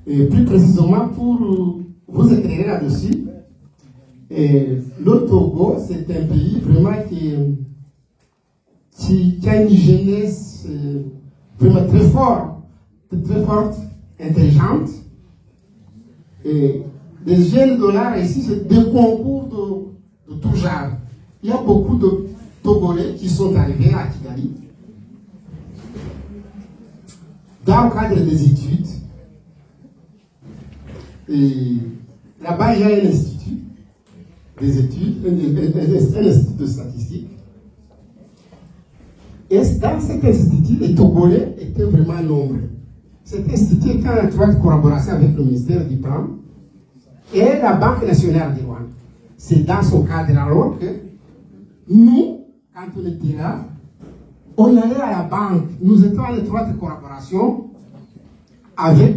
Et plus précisément, pour vous éclairer là-dessus, le Togo, c'est un pays vraiment qui a une jeunesse vraiment très forte, intelligente. Et les jeunes dollars ici, c'est des concours de tout genre. Il y a beaucoup de Togolais qui sont arrivés à Kigali dans le cadre des études. Et là-bas, il y a un institut des études, un institut de statistique. Et dans cet institut, les Togolais étaient vraiment nombreux. Cet institut était en étroite collaboration avec le ministère du Plan et la Banque nationale du Rwanda. C'est dans ce cadre alors que nous, quand on était là, on allait à la banque. Nous étions en étroite collaboration avec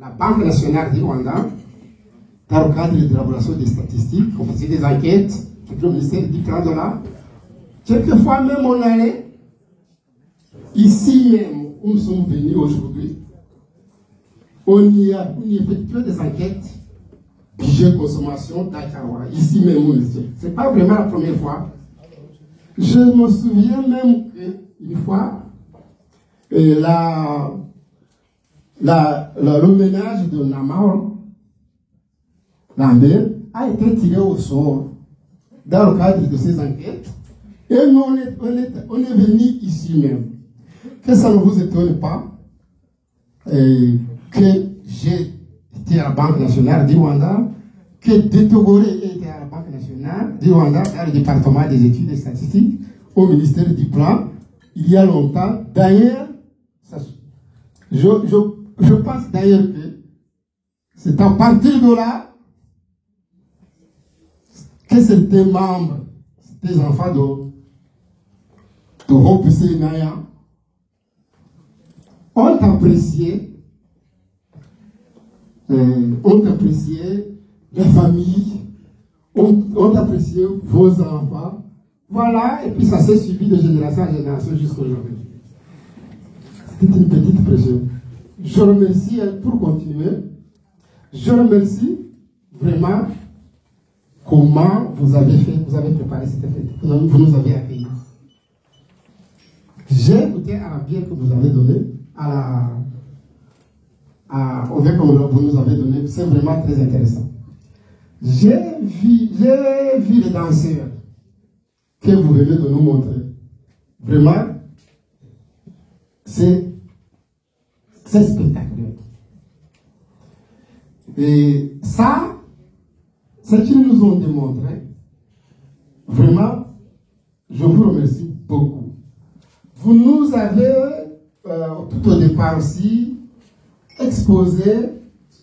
la Banque nationale du Rwanda dans le cadre de l'élaboration des statistiques. On faisait des enquêtes avec le ministère du Plan de là. Quelquefois même on allait ici même où nous sommes venus aujourd'hui. On y effectuait des enquêtes budget consommation d'Akawa, ici même où nous étions. Ce n'est pas vraiment la première fois. Je me souviens même qu'une fois, le ménage de Namao, Lambert, a été tiré au sort dans le cadre de ces enquêtes. Et nous, on est venus ici même. Que ça ne vous étonne pas que j'ai été à la Banque nationale du Rwanda, que des Togolais étaient à la Banque nationale du Rwanda, dans le département des études et statistiques, au ministère du Plan, il y a longtemps. D'ailleurs, je pense d'ailleurs que c'est à partir de là que certains membres, des enfants de Hope Sénaya, ont apprécié la famille, ont apprécié vos enfants. Voilà, et puis ça s'est suivi de génération en génération jusqu'à aujourd'hui. C'est une petite pression. Je remercie, pour continuer, je remercie vraiment comment vous avez préparé cette fête, vous nous avez accueillis. J'ai écouté à la bière que vous avez donnée, au verre que vous nous avez donné, c'est vraiment très intéressant. J'ai vu les danseurs que vous venez de nous montrer. Vraiment, c'est spectaculaire. Et ça, ce qu'ils nous ont démontré, vraiment, je vous remercie beaucoup. Vous nous avez, tout au départ aussi, exposé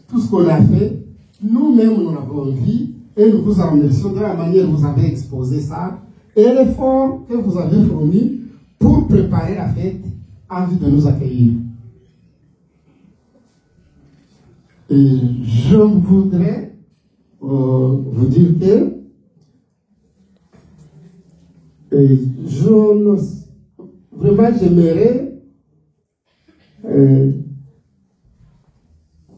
tout ce qu'on a fait. Nous-mêmes, nous l'avons vu et nous vous remercions de la manière dont vous avez exposé ça et l'effort que vous avez fourni pour préparer la fête en vue de nous accueillir. Et je voudrais vous dire que vraiment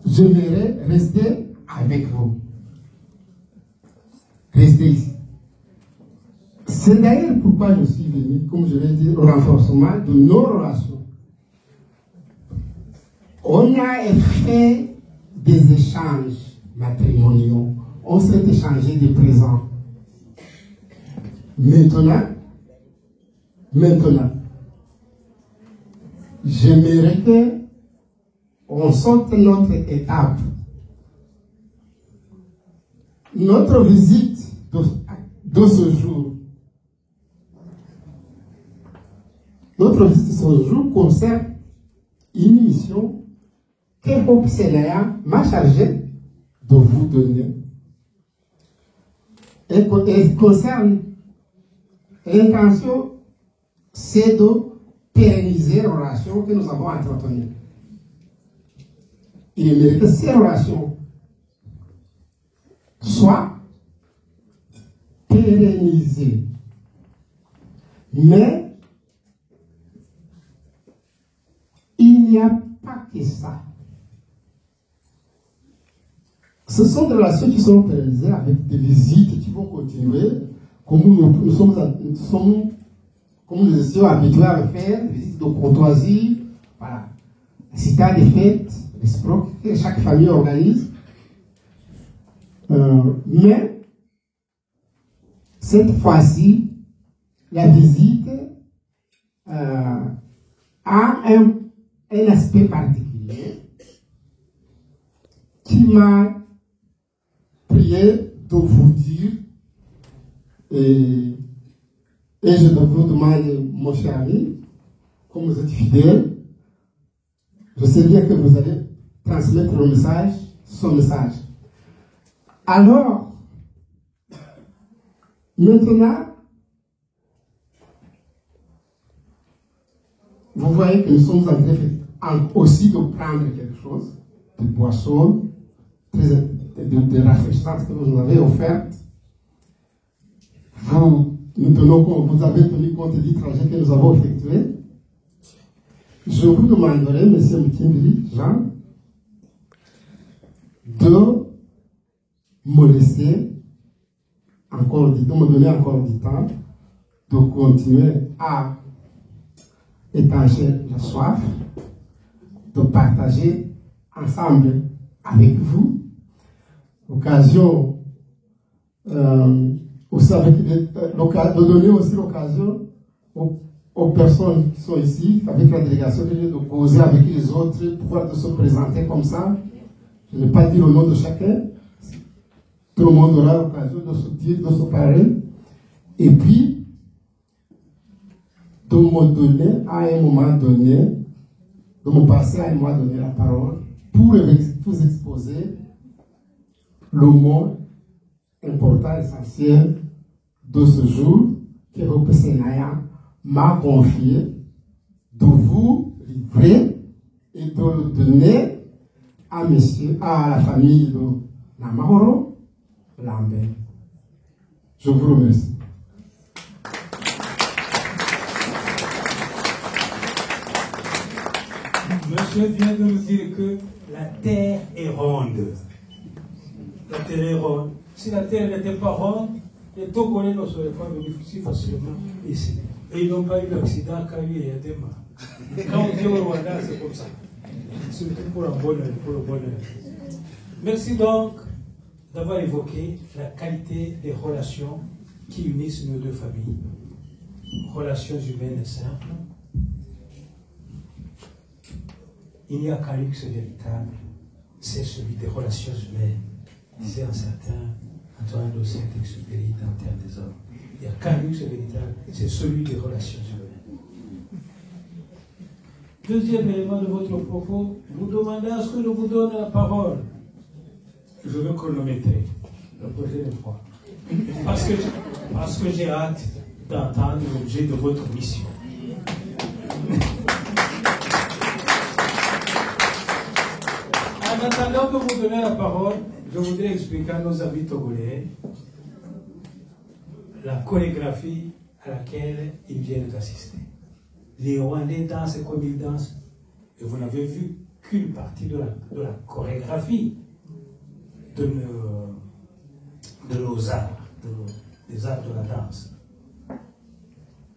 j'aimerais rester avec vous. Rester ici. C'est d'ailleurs pourquoi je suis venu, comme je l'ai dit, au renforcement de nos relations. On a fait des échanges matrimoniaux. On s'est échangé des présents. Maintenant, j'aimerais que on saute notre étape. Notre visite de ce jour. Notre visite de ce jour concerne une mission que Hope Sénaya m'a chargé de vous donner. Et concerne l'intention, c'est de pérenniser les relations que nous avons entretenues. Il mérite que ces relations soient pérennisées. Mais il n'y a pas que ça. Ce sont des relations qui sont réalisées avec des visites qui vont continuer, comme comme nous étions habitués à le faire, des visites de courtoisie, voilà. C'était à des fêtes réciproques que chaque famille organise. Mais cette fois-ci, la visite a un aspect particulier qui m'a prié de vous dire, et je vous demande, mon cher ami, comme vous êtes fidèle, je sais bien que vous allez transmettre le message, son message. Alors, maintenant, vous voyez que nous sommes en train aussi de prendre quelque chose, des boissons, des rafraîchissantes que vous nous avez offertes. Vous avez tenu compte du trajet que nous avons effectué. Je vous demanderai, M. Mutimbili, Jean, de me laisser de me donner encore du temps de continuer à étancher la soif, de partager ensemble avec vous, l'occasion aussi de donner aussi l'occasion aux personnes qui sont ici, avec la délégation, de causer avec les autres, pouvoir de se présenter comme ça. Je n'ai pas dit le nom de chacun. Tout le monde aura l'occasion de se dire, de se parler. Et puis, de me donner à un moment donné, de me passer à un moment donné la parole pour vous exposer le mot important, essentiel de ce jour que Roque Senaya m'a confié de vous livrer et de le donner à la famille de Namahoro Lambert. Je vous remercie. Monsieur vient de nous dire que la terre est ronde. La terre est ronde. Si la terre n'était pas ronde, les Togolais ne seraient pas venus si facilement ici. Et ils n'ont pas eu l'accident qu'a eu Yadema. Quand on dit au Rwanda, c'est comme ça. Surtout pour le bonheur. Merci donc d'avoir évoqué la qualité des relations qui unissent nos deux familles. Relations humaines simples. Il n'y a qu'un luxe véritable, c'est celui des relations humaines. Disait un certain Antoine de Saint-Exupéry dans Terre des Hommes. Il n'y a qu'un luxe véritable, c'est celui des relations humaines. Deuxième élément de votre propos, vous demandez à ce que je vous donne la parole. Je veux chronométrer la prochaine fois. Parce que j'ai hâte d'entendre l'objet de votre mission. En attendant de vous donner la parole, je voudrais expliquer à nos amis togolais la chorégraphie à laquelle ils viennent d'assister. Les Rwandais dansent comme ils dansent, et vous n'avez vu qu'une partie de la chorégraphie de nos arts, des arts de la danse.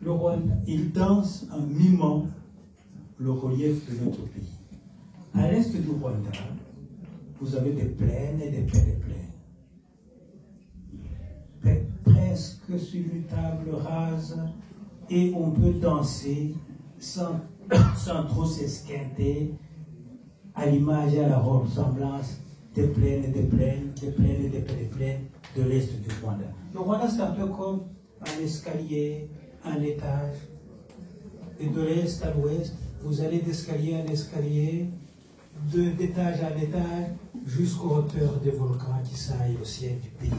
Le Rwanda, il danse en mimant le relief de notre pays. À l'est du Rwanda, vous avez des plaines et des plaines et plaines. Presque sur une table rase, et on peut danser sans trop s'esquinter, à l'image et à la ressemblance des plaines et des plaines, des plaines et des plaines et plaines de l'est du Rwanda. Le Rwanda, c'est un peu comme un escalier, un étage. Et de l'est à l'ouest, vous allez d'escalier en escalier, d'étage en étage, jusqu'aux hauteurs des volcans qui saillent au ciel du pays.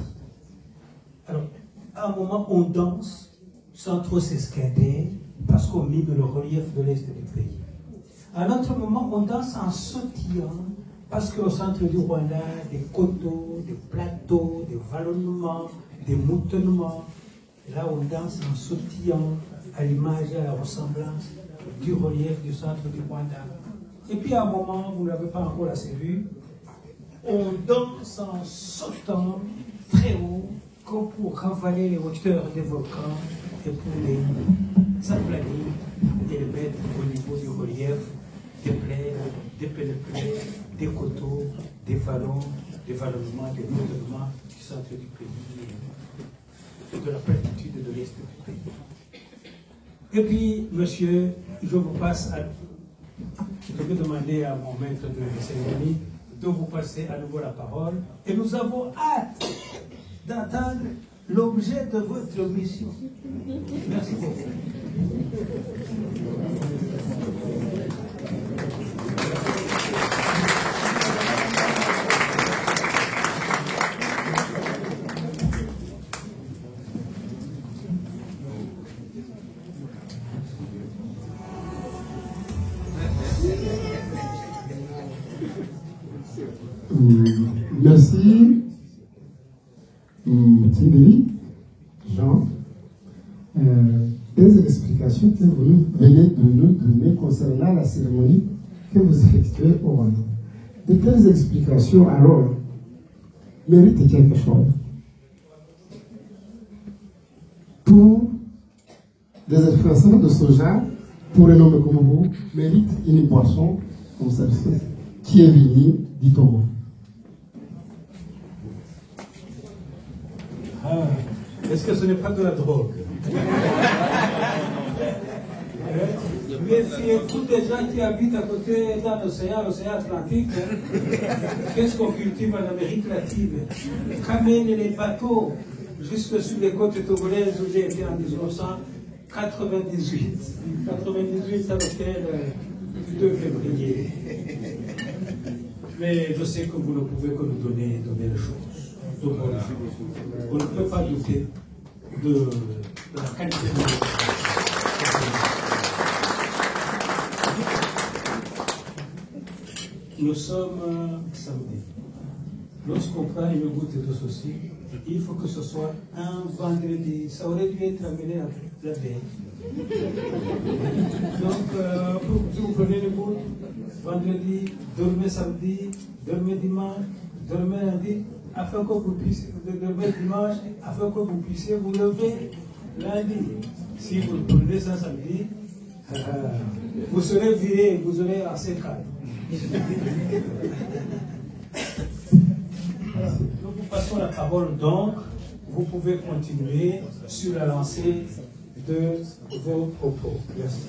Alors, à un moment, on danse sans trop s'esquinter, parce qu'on mime le relief de l'est du pays. À un autre moment, on danse en sautillant, parce qu'au centre du Rwanda, des coteaux, des plateaux, des vallonnements, des moutonnements. Là, on danse en sautillant, à l'image et à la ressemblance du relief du centre du Rwanda. Et puis à un moment, vous ne l'avez pas encore assez vu, on danse en sautant très haut, comme pour ravaler les hauteurs des volcans et pour les aplanir et les mettre au niveau du relief des plaines, des pénéplés, des coteaux, des vallons, des vallonnements, des mouvements du centre du pays et de la platitude de l'est du pays. Et puis, monsieur, je vous passe à... Je vais demander à mon maître de cérémonie de vous passer à nouveau la parole. Et nous avons hâte d'entendre l'objet de votre mission. Merci beaucoup. Merci, Thierry, Jean, des explications que vous venez de nous donner concernant la cérémonie que vous effectuez au Rwanda. De telles explications, alors, méritent quelque chose. Pour des influenceurs de ce genre, pour un homme comme vous, méritent une boisson comme celle-ci, qui est venue du Togo. Ah, est-ce que ce n'est pas de la drogue? Mais c'est tous des gens qui habitent à côté dans l'océan Atlantique. Qu'est-ce qu'on cultive en Amérique latine? Qu'amènent les bateaux jusque sur les côtes togolaises où j'ai été en 1998. 98 à l'hôtel du 2 février. Mais je sais que vous ne pouvez que nous donner de belles choses. Donc on ne peut pas douter de la qualité de notre Nous sommes samedi. Lorsqu'on prend une goutte de ceci, il faut que ce soit un vendredi. Ça aurait dû être amené la veille. Donc, si vous prenez une goutte, vendredi, dormez samedi, dormez dimanche, dormez lundi, afin que vous puissiez, dormez dimanche, afin que vous puissiez vous lever lundi. Si vous le prenez ça samedi, vous serez viré, vous aurez assez calme. Nous vous passons la parole donc, vous pouvez continuer sur la lancée de vos propos. Merci.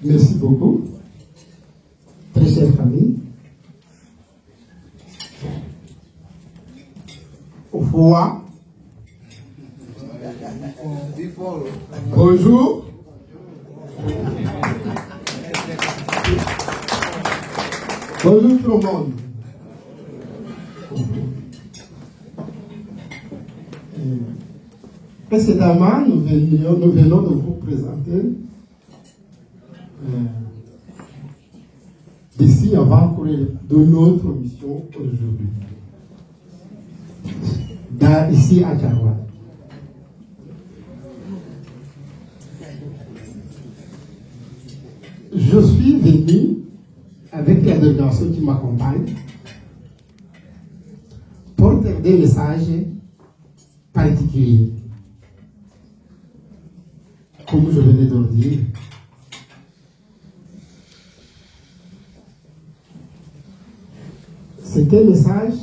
Merci beaucoup, très chère famille. Au revoir. Bonjour. Bonjour tout le monde. Précédemment, nous venons de vous présenter des avant-coureurs de notre mission aujourd'hui. Ici à Djarouane. Je suis venu avec la délégation qui m'accompagne porter des messages particuliers. Comme je venais de le dire, c'est un message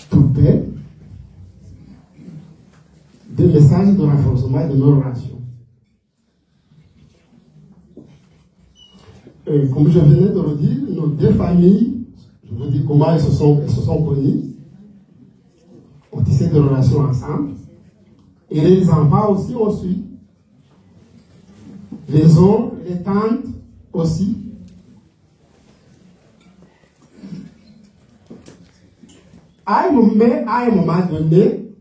pour paix, des messages de renforcement de nos relations. Et comme je venais de le dire, nos deux familles, je vous dis comment elles se sont connues, ont tissé des relations ensemble. Et les enfants aussi ont su. Les oncles, les tantes aussi. À un moment donné,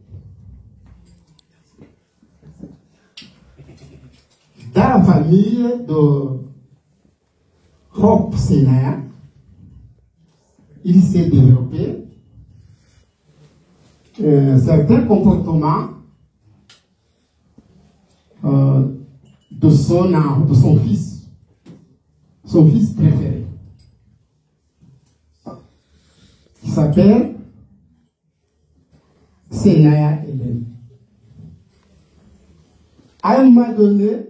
dans la famille de Hope Sénat, il s'est développé certains comportements son fils préféré, qui s'appelle Senaya Hélène. À un moment donné,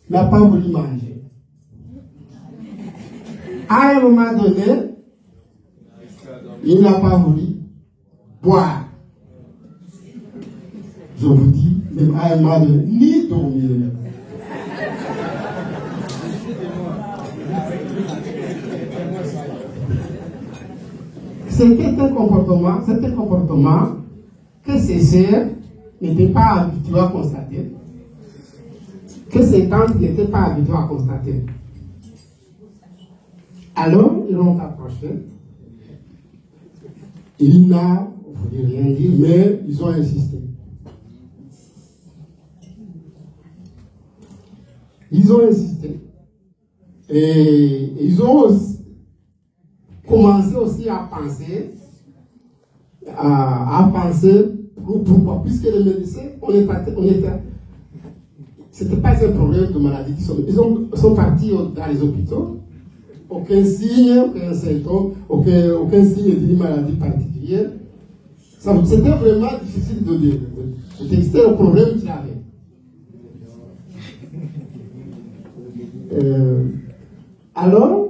il n'a pas voulu manger. À un moment donné, il n'a pas voulu boire. Je vous dis, même à un moment donné, ni dormir. C'était un comportement que ses sœurs n'étaient pas habituées à constater, que ses tantes n'étaient pas habituées à constater. Alors, ils l'ont approché. Il n'a voulu rien dire, mais ils ont insisté. Ils ont insisté. Et ils ont aussi commencé aussi à penser, pourquoi, puisque les médecins, c'était pas un problème de maladie. Ils sont partis dans les hôpitaux, aucun signe, aucun symptôme, aucun signe d'une maladie particulière. C'était vraiment difficile de tester le problème qu'il avait. Alors,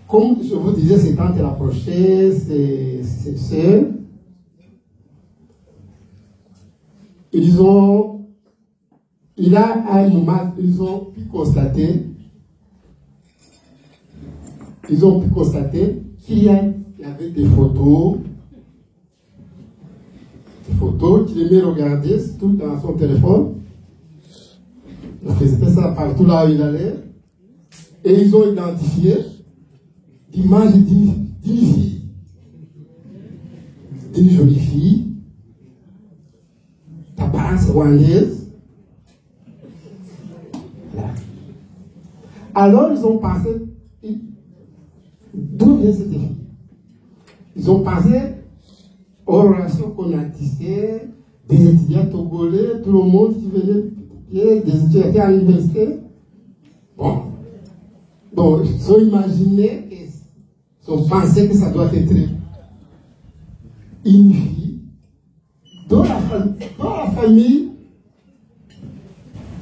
comme je vous disais, ses tantes l'approchaient, ses sœurs, ils ont pu constater qu'il y avait des photos qu'il aimait regarder, tout dans son téléphone. Il faisait ça partout là où il allait. Et ils ont identifié l'image d'une fille, d'une jolie fille, d'apparence rwandaise. Voilà. Alors ils ont pensé, d'où vient cette fille? Ils ont pensé aux relations qu'on a tissées, des étudiants togolais, tout le monde qui venait, des étudiants à l'université. Bon, ils ont imaginé, ils ont pensé que ça doit être une fille dans la famille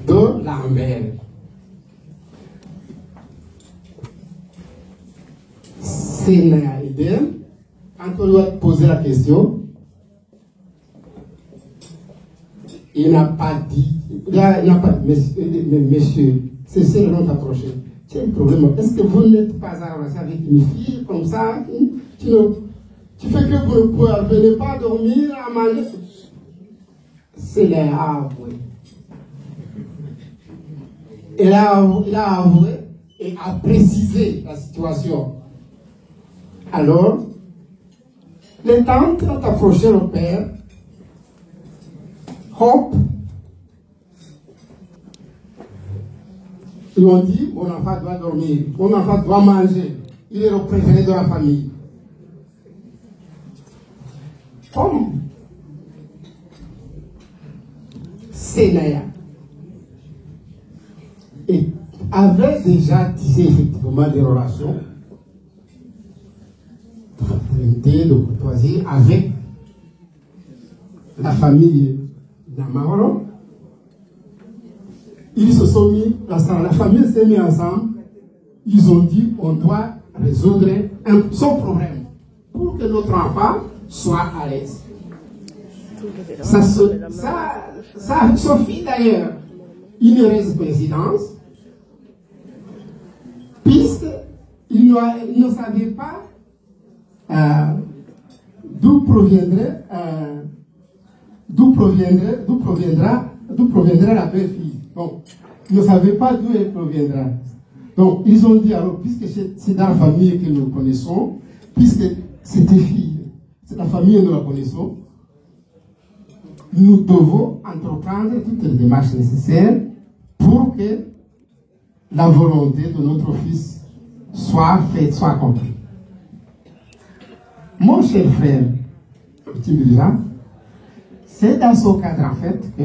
de Lambert. Senaya Hélène, quand on lui a posé la question, il n'a pas dit, monsieur, c'est l'ont approché. Quel problème? Est-ce que vous n'êtes pas en relation avec une fille comme ça qui fait que vous ne venez pas dormir, à manger? C'est là avoué. Il a avoué et a précisé la situation. Alors, les tantes ont approché le père. Hop. Ils ont dit, mon enfant doit dormir, mon enfant doit manger. Il est le préféré de la famille. Comme Senaya avait déjà tissé effectivement des relations de fraternité, de courtoisie avec la famille d'Amahoro, ils se sont mis ensemble, la famille s'est mise ensemble, ils ont dit on doit résoudre son problème pour que notre enfant soit à l'aise. Ça Sophie d'ailleurs, une heureuse coïncidence, puisqu'il ne savait pas d'où proviendra la belle-fille. Donc, ils ne savaient pas d'où elle proviendra. Donc, ils ont dit, alors, puisque c'est dans la famille que nous connaissons, puisque c'est tes filles, c'est la famille que nous la connaissons, nous devons entreprendre toutes les démarches nécessaires pour que la volonté de notre fils soit faite, soit accomplie. Mon cher frère, petit Birja, c'est dans ce cadre, en fait, que